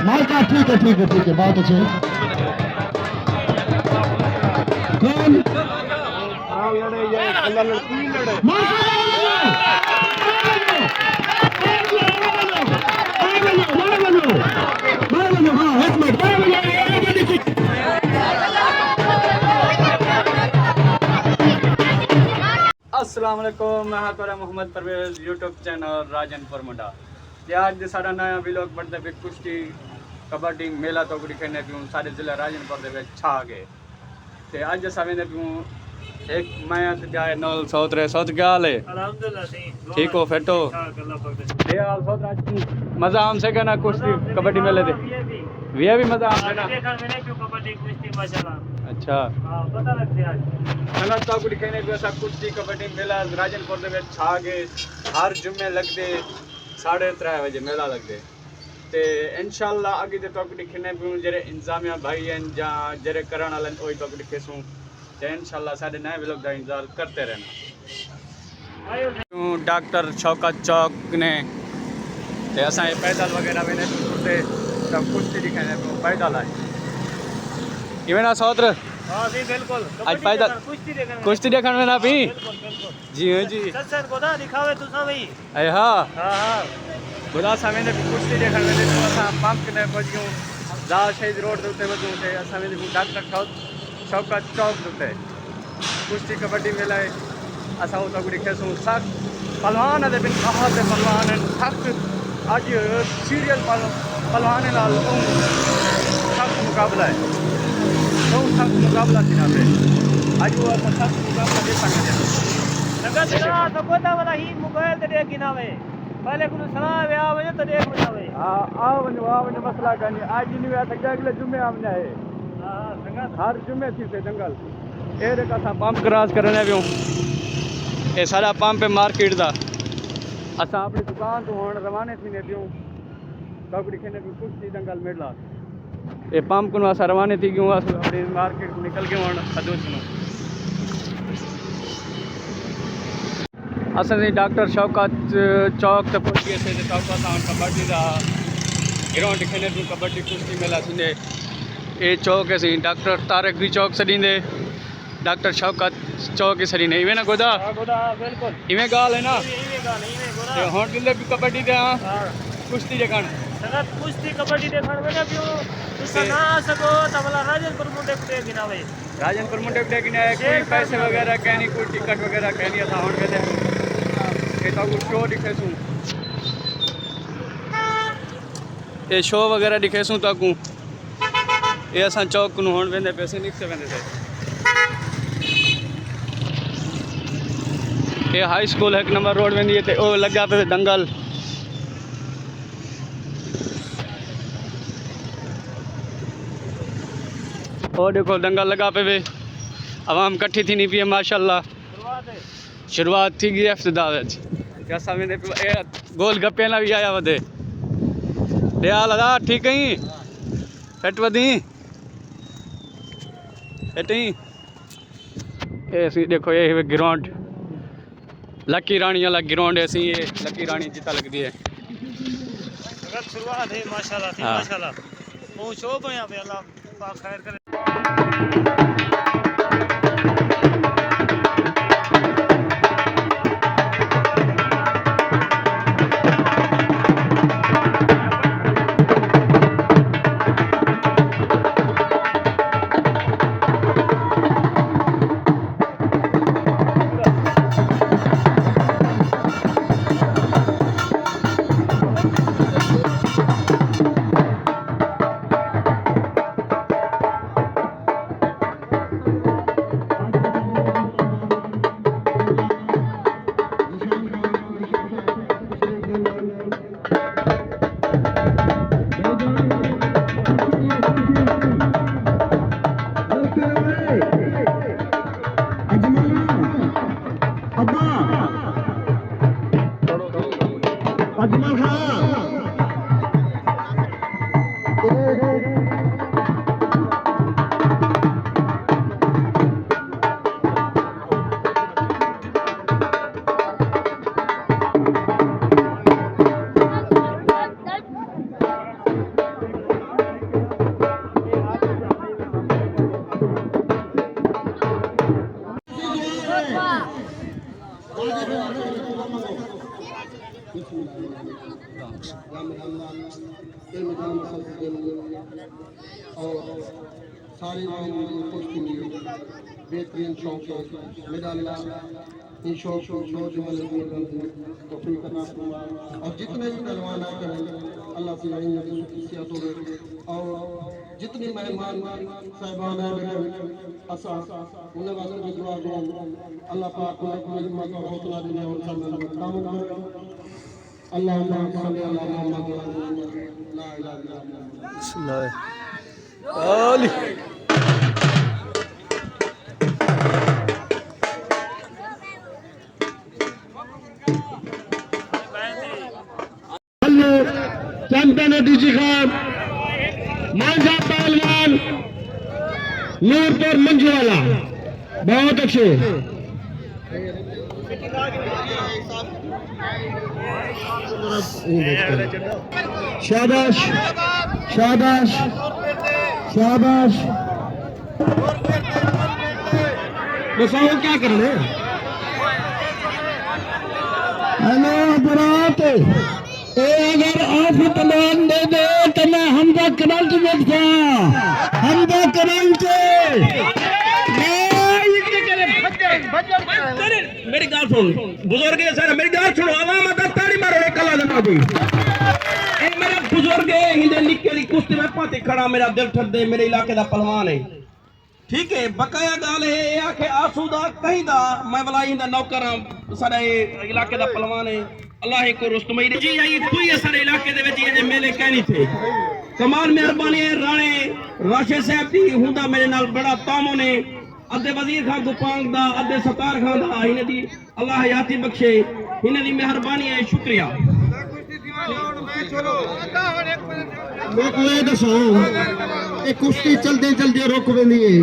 Mica ठीक है ठीक है ठीक है, बहुत अच्छे। कौन अस्सलाम वालेकुम, मैं हां मोहम्मद परवेज यूट्यूब चैनल राजन परमुंडा। आज साड़ा नया व्लॉग बनते पे कुश्ती कबड्डी मेला तो खेलने पियूँ सारे जिला राजनपुर के छा गए। तो अज अस वेंदे पियूँ एक मैं जाए नल सौतरे सौत क्या हाल है? ठीक हो फिट हो? मजा आम से कहना कुश्ती कबड्डी मेले दे वे भी मजा आम से ना। अच्छा तो कहने भी असा कुश्ती कबड्डी मेला राजनपुर दे छा गए। हर जुम्मे लगते 3:30 बजे मेला लगते। तो इंशाल्लाह अगे तो खेने पियूँ जरे इंतजामिया भाई हैं या जरे करण वाले वही तो खेसूँ। तो इंशाल्लाह साढ़े नए व्लॉग का इंतजार करते रहना। डॉक्टर शौकत चौक ने तो असा पैदल वगैरह भी नहीं सब कुश्ती दिखाने पैदल आए इवेना सौत्र। हाँ जी बिल्कुल। आज पैदल कुश्ती देखने में ना भी। जी हाँ जी दिखावे तू भाई। अरे हाँ हाँ खुदा सा मैंने कुश्ती देखने में तो असा पंप ने पहुंचूं दाल शहीद रोड के उत्ते वजूं थे असा में डॉक्टर शौकत चौक उत्ते कुश्ती कबड्डी मेला है। असा वो तो खेसूं सख्त पहलवान है बिन बहुत पहलवान है सख्त आज सीरियल पहलवान नाल सख्त मुकाबला है। तो सख्त मुकाबला थी ना पे आज वो सख्त मुकाबला देखा गया। तो कोता वाला ही मोबाइल ते देख गिनावे पहले कुछ सलाह वे आवे तो देख बनावे। हां आओ ने मसला करनी आज नहीं वे सकता अगले जुम्मे आम जाए। हां संगत हर जुम्मे थी से जंगल ए रे का पंप क्रॉस करने पियो ए सारा पंप है मार्केट दा। असा अपनी दुकान तो हुन रवाने थी ने पियो कबड्डी खेने पे कुश्ती जंगल मेला ए पंप को असा रवाने थी क्यों अपनी मार्केट निकल के हुन खदोच नु असा डॉक्टर शौकत चौक तक पहुंच गए थे। चौक कबड्डी का ग्राउंड खेने पियूँ कबड्डी कुश्ती मेला थींदे ये चौक है डॉक्टर तारक भी चौक सॾींदे डॉक्टर शौकत चौक ही सॾींदे इवें ना गोदा बिल्कुल इवें गाल है ना। इवे हुन दिले भी कबड्डी दे कुश्ती देखण संगत कुश्ती कबड्डी देखण में पियो तुसा ना सको तो भला राजनपुर मुंडे पे गिनावे। राजनपुर मुंडे पे गिना कोई पैसे वगैरह कहनी कोई टिकट वगैरह कहनी असा हुन वेंदे के तो शो दिखेसूं ये शो वगैरह दिखेसूं ताकू ये असा चौक को हुन वेंदे पैसे निकसे वेंदे थे। ये हाई स्कूल 1 नंबर रोड वेंदी है ओ लगा पे दंगल और देखो दंगल लगा पे वे आवाम कट्ठी थी नहीं पी माशाल्लाह शुरुआत थी गई इफ्तिदा जैसा मैंने गोल गप्पे ना भी आया वधे दयाल अदा ठीक ही फिट वधी एटी ए देखो ये ग्राउंड लकी रानी वाला ग्राउंड ऐसी ये लकी रानी जीता लगती है। शुरुआत है माशाल्लाह थी माशाल्लाह वो शो पे यहां पे अल्लाह पाक खैर करे। और सारी कुश्ती बेहतरीन शौक है मेरा अल्लाह इन शौक तौफीक अता फरमाए और जितने भी पहलवान आए करें अल्लाह से सेहत हो और जितने मेहमान साहिबान आए असा उन्हें वास्ते भी दुआ दो अल्लाह पाक उन्हें हिम्मत और हौसला देने और सब काम करे अल्लाहुम्मा सल्ली अला मुहम्मद ला इलाहा इल्लल्लाह चैंपियन डीजी खान मांझा पहलवान नूरपुर मंजूवाला बहुत अच्छे शाबाश शाबाश शाबाश बताओ क्या कर रहे हैं हेलो बरात अगर आप पहलवान दे दे तो मैं हमदा करंट देखता हमदा करंट मेरी गाल सुन बुजुर्ग है सर मेरी गाल सुनो आवाम अगर ताड़ी मारो एक कला जना दी ये मेरा बुजुर्ग है हिंदे निक्के दी कुश्ती में पाती खड़ा मेरा दिल ठर दे मेरे इलाके दा पहलवान है ठीक है बकाया गाल है आखे आसूदा कहीं दा मैं भला इंदा नौकर सारे इलाके दा पहलवान है अल्लाह को रुस्तमई जी आई कोई सारे इलाके दे विच ये मेले कहनी थे कमाल मेहरबानी है राणे राशे साहब दी हुंदा मेरे नाल बड़ा तामो ने अद्धे वजीर खान गुपांग दा अद्धे सतार खान दा इने दी अल्लाह हयाती बख्शे इने दी मेहरबानी है शुक्रिया मैं कोई दसो ए कुश्ती चलदे चलदे रुक वेंदी है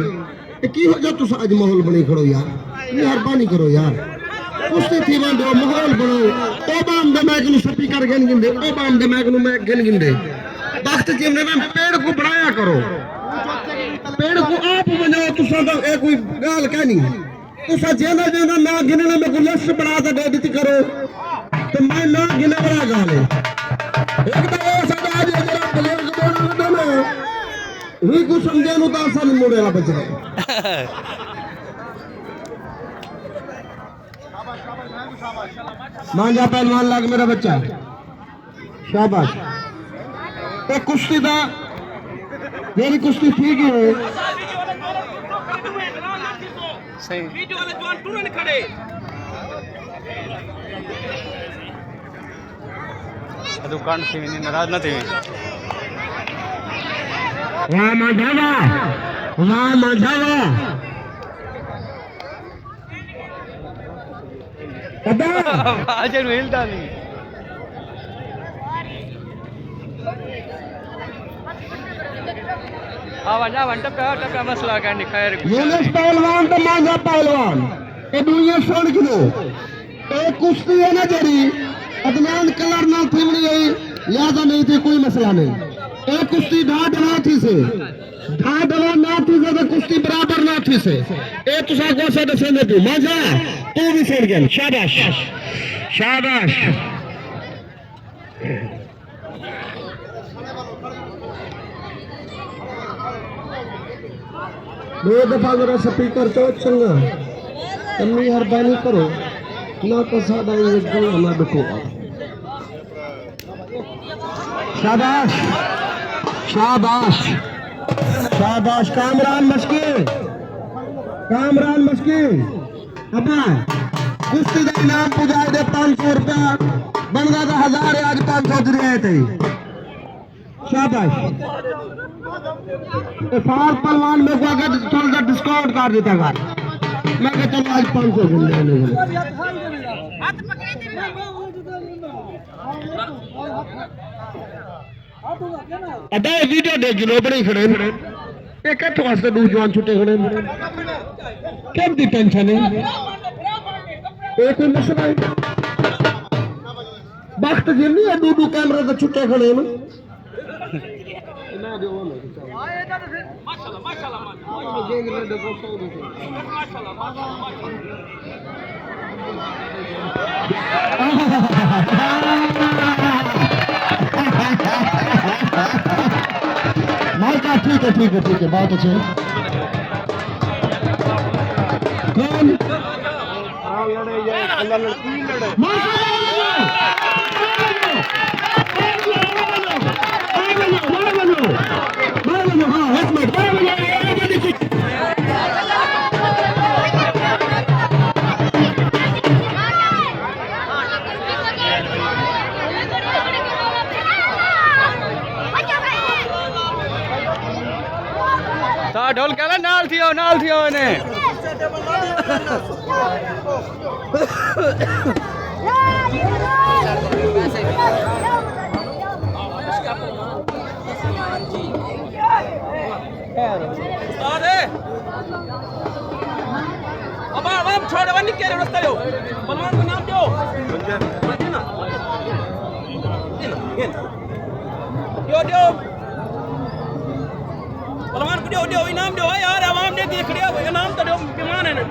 ए की हो जा तुस आज माहौल बने खड़ो यार मेहरबानी करो यार कुश्ती थी वंदो माहौल बनो ओ बाम दे मैक नु स्पीकर गिन गिंदे ओ बाम दे मैक नु मैं गिन गिंदे वक्त जीवने में पेड़ को बढ़ाया करो पेड़ को आप बनाओ तुसा दा ए कोई गाल कहनी तुसा जेना जेना ना गिनने में कोई लिस्ट बना के दे दी करो तो मैं ना गिने वाला गाल है एक तो वो सदा आज जरा बुजुर्ग बोलना ना ही को समझे नु तो असल मुड़ेला बच रहा मांझा पहलवान लाग मेरा बच्चा शाबाश एक कुश्ती दा मेरी कुश्ती ठीक है सही वीडियो वाले जवान तुरंत खड़े दुकान से नाराज न थे वाह मांझावा वाह मांझावा आज मिलता नहीं टप्पा मसला कहने खैर यूनुस पहलवान तो मांझा पहलवान ये दुनिया छोड़ किलो एक कुश्ती है ना जरी अदनान कलर ना थी गई लिहाजा नहीं थी कोई मसला नहीं एक कुश्ती ढा डला थी से ढा डला ना थी से तो कुश्ती बराबर ना थी से ए तुसा को से दसेंगे तू मांझा तू भी सेड़ गया शाबाश शाबाश दो दफा जरा स्पीकर चो चंगा कमी मेहरबानी करो ना तो सादा ये गला ना दुखो शाबाश शाबाश शाबाश कामरान मस्की अबा कुश्ती का इनाम पुजाए दे 500 रुपया बन गया था 1000 आज 500 दिए थे शाबाश फार पहलवान में को अगर थोड़ा डिस्काउंट कर देता कर मैं कहता चलो आज 500 दिन देने अबे वीडियो देख लो बड़े खड़े ये कितने वास्ते दो जवान छुट्टे खड़े क्या दी टेंशन है एक कोई मसला है वक्त जिन्नी है दो कैमरे तो छुट्टे खड़े ना माइका ठीक है बहुत अच्छे। कौन ढोल केला नाल थियो ने अब छोड़ वन के रास्ता लो बलवान को नाम दो दो बलवान को दो इनाम दो यार आवाम ने देख लिया इनाम तो दो विमान है ना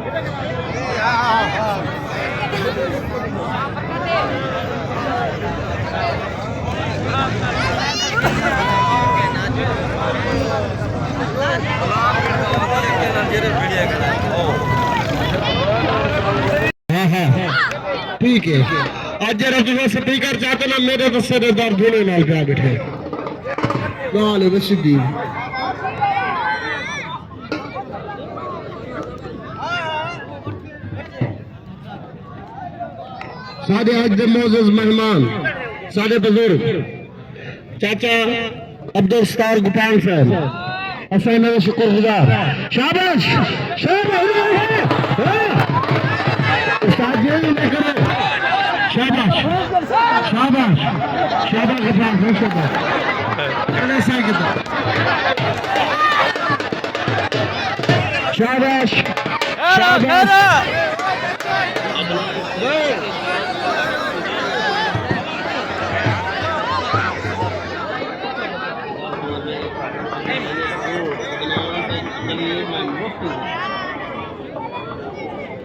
ठीक है। आज जरा तुझे स्पीकर चाहते ना मेरे बस्से दर धोने नाल पे आ बैठे गाल बस सीधी सारे आज दे मोअज़्ज़ज़ मेहमान सारे बुजुर्ग चाचा अब्दुल सत्तार गुपाल साहब असा मेरे शुक्रगुजार शाबाश उस्ताद जी ने करे शाबाश गुपाल शाबाश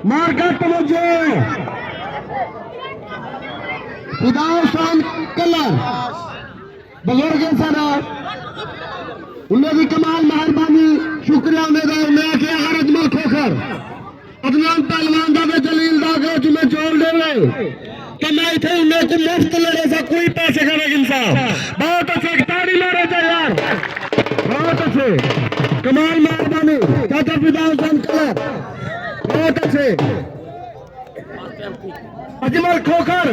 मार्केट तवज्जो खुदासान कलर बुजुर्ग सारा उन्हें भी कमाल मेहरबानी शुक्रिया उम्मीदवार मैं के हरज मल खोखर अदनान पहलवान दावे जलील दागे तुम्हें जोड़ देवे तो मैं इथे उन्हें को मुफ्त लड़े सा कोई पैसे का इंसाफ बहुत अच्छे ताड़ी मारे थे यार बहुत अच्छे कमाल मेहरबानी चाचा खुदासान कलर बहुत अच्छे अजमल खोखर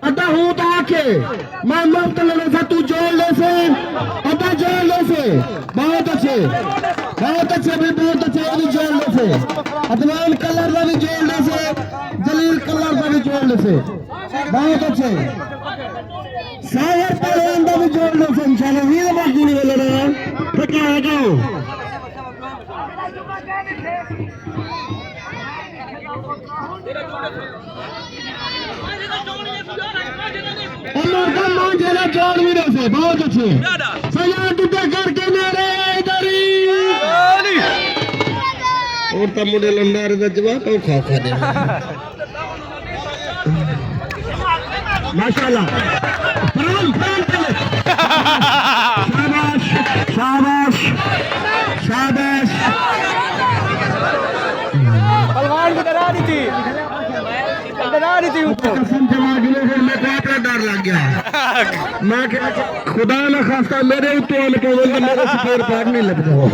अदा हूँ तो आके मैं मुफ्त लेने से तू जोड़ ले से अदा जोड़ ले से बहुत अच्छे भी बहुत अच्छे भी जोड़ ले से अदनान कलर का भी जोड़ ले से जलील कलर का भी जोड़ ले से बहुत अच्छे सागर पहलवान का भी जोड़ ले से इंशाल्लाह ये बात नहीं बोलना तो क्या है जोड़ भी रहे से बहुत अच्छे सजा टूटे करके मेरे और तब मुझे लंडा रहा जवाब और खा दे माशाल्लाह शाबाश पहलवान को डरा दी थी कसम जमा गिले फिर मैं तो अपना डर लग गया मैं खुदा न खास्ता मेरे तो मेरे से पैर पार नहीं लगता हो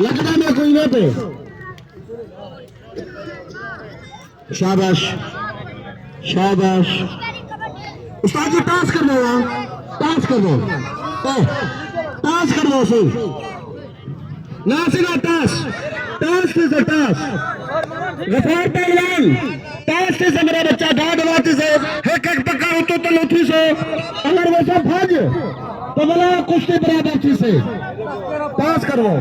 लगता मैं कोई ना पे शाबाश उस्ताद जी पास कर दो पास कर दो सही नासिर टास गफार पहलवान टास से मेरा बच्चा गाड़ दवाती से एक पक्का होतो तो लोथी से अगर वैसा भज तो बोला कुश्ती बराबर थी से पास करो